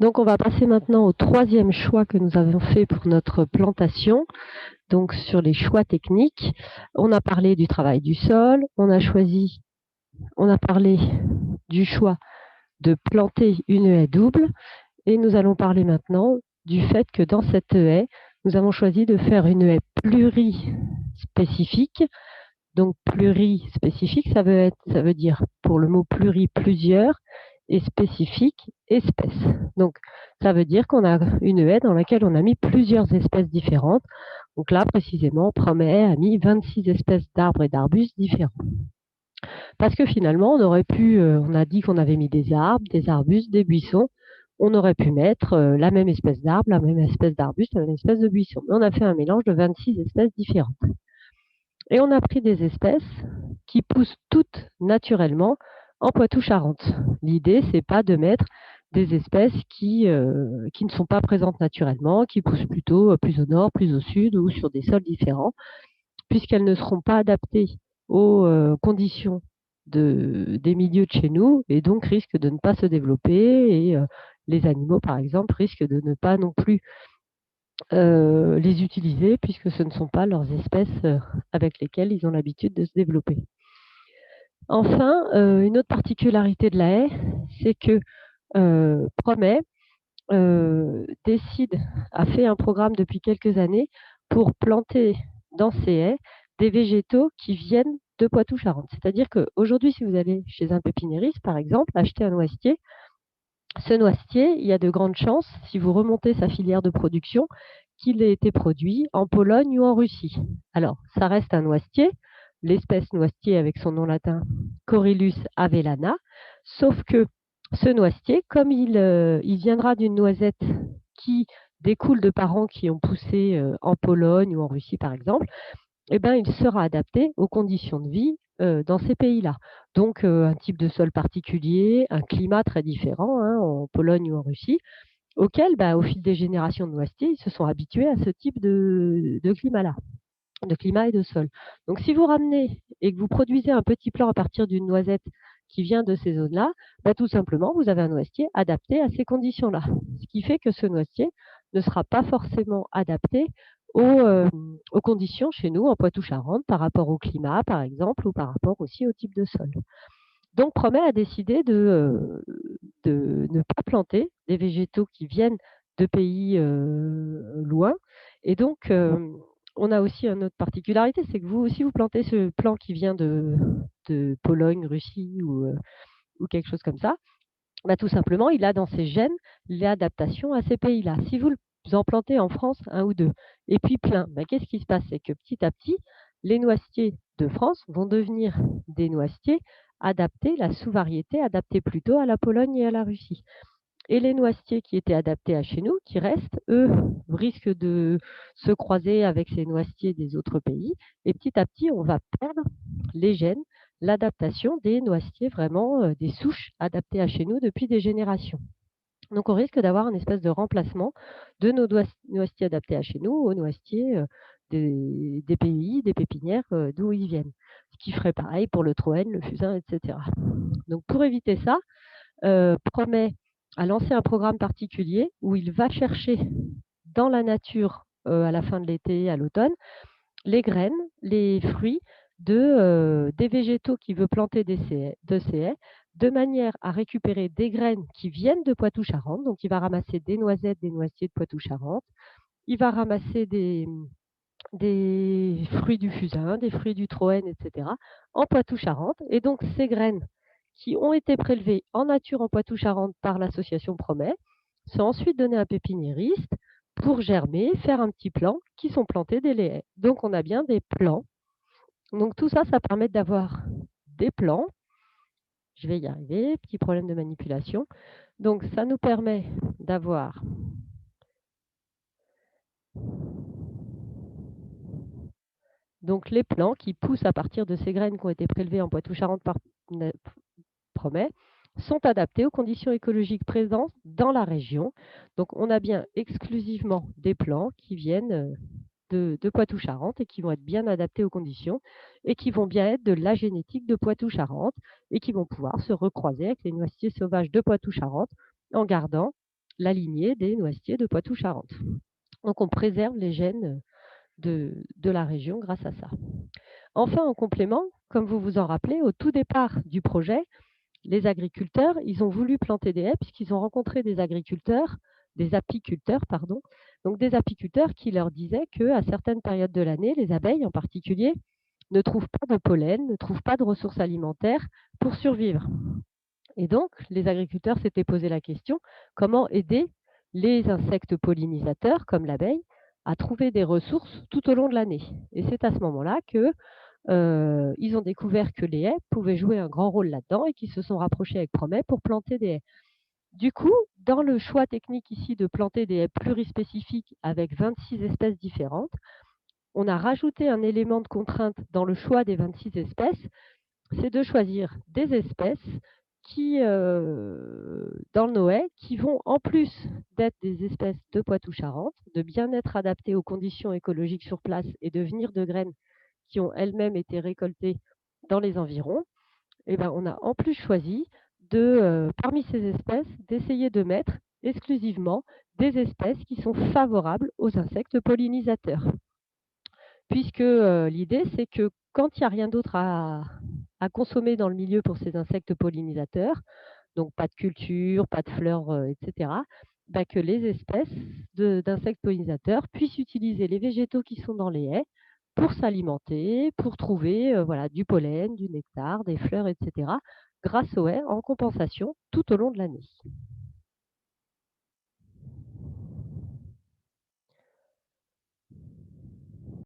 Donc, on va passer maintenant au troisième choix que nous avons fait pour notre plantation. Donc, sur les choix techniques, on a parlé du travail du sol, on a parlé du choix de planter une haie double, et nous allons parler maintenant du fait que dans cette haie, nous avons choisi de faire une haie plurispécifique. Donc, plurispécifique, ça veut dire, pour le mot pluri, plusieurs, et spécifique, espèces. Donc, ça veut dire qu'on a une haie dans laquelle on a mis plusieurs espèces différentes. Donc là, précisément, Promet a mis 26 espèces d'arbres et d'arbustes différents. Parce que finalement, on a dit qu'on avait mis des arbres, des arbustes, des buissons. On aurait pu mettre la même espèce d'arbre, la même espèce d'arbuste, la même espèce de buisson. Mais on a fait un mélange de 26 espèces différentes. Et on a pris des espèces qui poussent toutes naturellement en Poitou-Charentes. L'idée, c'est pas de mettre des espèces qui ne sont pas présentes naturellement, qui poussent plutôt plus au nord, plus au sud ou sur des sols différents, puisqu'elles ne seront pas adaptées aux conditions des milieux de chez nous et donc risquent de ne pas se développer. Et les animaux, par exemple, risquent de ne pas non plus les utiliser puisque ce ne sont pas leurs espèces avec lesquelles ils ont l'habitude de se développer. Enfin, une autre particularité de la haie, c'est que Promet a fait un programme depuis quelques années pour planter dans ces haies des végétaux qui viennent de Poitou-Charentes. C'est-à-dire qu'aujourd'hui, si vous allez chez un pépiniériste, par exemple, acheter un noisetier, ce noisetier, il y a de grandes chances, si vous remontez sa filière de production, qu'il ait été produit en Pologne ou en Russie. Alors, ça reste un noisetier, l'espèce noisetier avec son nom latin Corylus avellana, sauf que ce noisetier, comme il viendra d'une noisette qui découle de parents qui ont poussé en Pologne ou en Russie, par exemple, eh ben, il sera adapté aux conditions de vie dans ces pays-là. Donc, un type de sol particulier, un climat très différent hein, en Pologne ou en Russie, auquel, bah, au fil des générations de noisetiers, ils se sont habitués à ce type de climat-là, de climat et de sol. Donc, si vous ramenez et que vous produisez un petit plant à partir d'une noisette qui vient de ces zones-là, bah, tout simplement, vous avez un noisetier adapté à ces conditions-là. Ce qui fait que ce noisetier ne sera pas forcément adapté aux conditions chez nous en Poitou-Charentes par rapport au climat, par exemple, ou par rapport aussi au type de sol. Donc, Promet a décidé de ne pas planter des végétaux qui viennent de pays loin. Et donc, on a aussi une autre particularité, c'est que vous aussi, vous plantez ce plant qui vient de Pologne, Russie ou quelque chose comme ça. Bah, tout simplement, il a dans ses gènes l'adaptation à ces pays-là. Si vous en plantez en France un ou deux, et puis plein, bah, qu'est-ce qui se passe? C'est que petit à petit, les noisetiers de France vont devenir des noisetiers adaptés, la sous-variété adaptée plutôt à la Pologne et à la Russie. Et les noisetiers qui étaient adaptés à chez nous, qui restent, eux, risquent de se croiser avec ces noisetiers des autres pays. Et petit à petit, on va perdre les gènes, l'adaptation des noisetiers, vraiment des souches adaptées à chez nous depuis des générations. Donc, on risque d'avoir une espèce de remplacement de nos noisetiers adaptés à chez nous aux noisetiers des pays, des pépinières d'où ils viennent. Ce qui ferait pareil pour le Troène, le fusain, etc. Donc, pour éviter ça, Promet a lancé un programme particulier où il va chercher dans la nature, à la fin de l'été, à l'automne, les graines, les fruits des végétaux qu'il veut planter de ces haies, de manière à récupérer des graines qui viennent de Poitou-Charentes. Donc, il va ramasser des noisettes, des noisetiers de Poitou-Charentes. Il va ramasser des fruits du fusain, des fruits du Troène, etc., en Poitou-Charentes. Et donc, ces graines qui ont été prélevées en nature en Poitou-Charentes par l'association Promet sont ensuite données à un pépiniériste pour germer, faire un petit plant qui sont plantés dès les haies. Donc, on a bien des plants. Donc, tout ça, ça permet d'avoir des plants. Je vais y arriver, petit problème de manipulation. Donc, ça nous permet d'avoir donc les plants qui poussent à partir de ces graines qui ont été prélevées en Poitou-Charentes par Promet sont adaptés aux conditions écologiques présentes dans la région. Donc, on a bien exclusivement des plants qui viennent de Poitou-Charentes et qui vont être bien adaptés aux conditions et qui vont bien être de la génétique de Poitou-Charentes et qui vont pouvoir se recroiser avec les noisetiers sauvages de Poitou-Charentes en gardant la lignée des noisetiers de Poitou-Charentes. Donc on préserve les gènes de la région grâce à ça. Enfin, en complément, comme vous vous en rappelez, au tout départ du projet, les agriculteurs, ils ont voulu planter des haies puisqu'ils ont rencontré des apiculteurs, pardon, donc des apiculteurs qui leur disaient qu'à certaines périodes de l'année, les abeilles en particulier, ne trouvent pas de pollen, ne trouvent pas de ressources alimentaires pour survivre. Et donc, les agriculteurs s'étaient posé la question, comment aider les insectes pollinisateurs, comme l'abeille, à trouver des ressources tout au long de l'année. Et c'est à ce moment-là que ils ont découvert que les haies pouvaient jouer un grand rôle là-dedans et qu'ils se sont rapprochés avec Promet pour planter des haies. Du coup, dans le choix technique ici de planter des haies plurispécifiques avec 26 espèces différentes, on a rajouté un élément de contrainte dans le choix des 26 espèces, c'est de choisir des espèces qui, dans nos haies, qui vont, en plus d'être des espèces de Poitou-Charentes, de bien être adaptées aux conditions écologiques sur place et de venir de graines qui ont elles-mêmes été récoltées dans les environs, et ben, on a en plus choisi parmi ces espèces, d'essayer de mettre exclusivement des espèces qui sont favorables aux insectes pollinisateurs. Puisque l'idée, c'est que quand il n'y a rien d'autre à consommer dans le milieu pour ces insectes pollinisateurs, donc pas de culture, pas de fleurs, etc., bah, que les espèces d'insectes pollinisateurs puissent utiliser les végétaux qui sont dans les haies pour s'alimenter, pour trouver voilà, du pollen, du nectar, des fleurs, etc., grâce aux haies en compensation tout au long de l'année.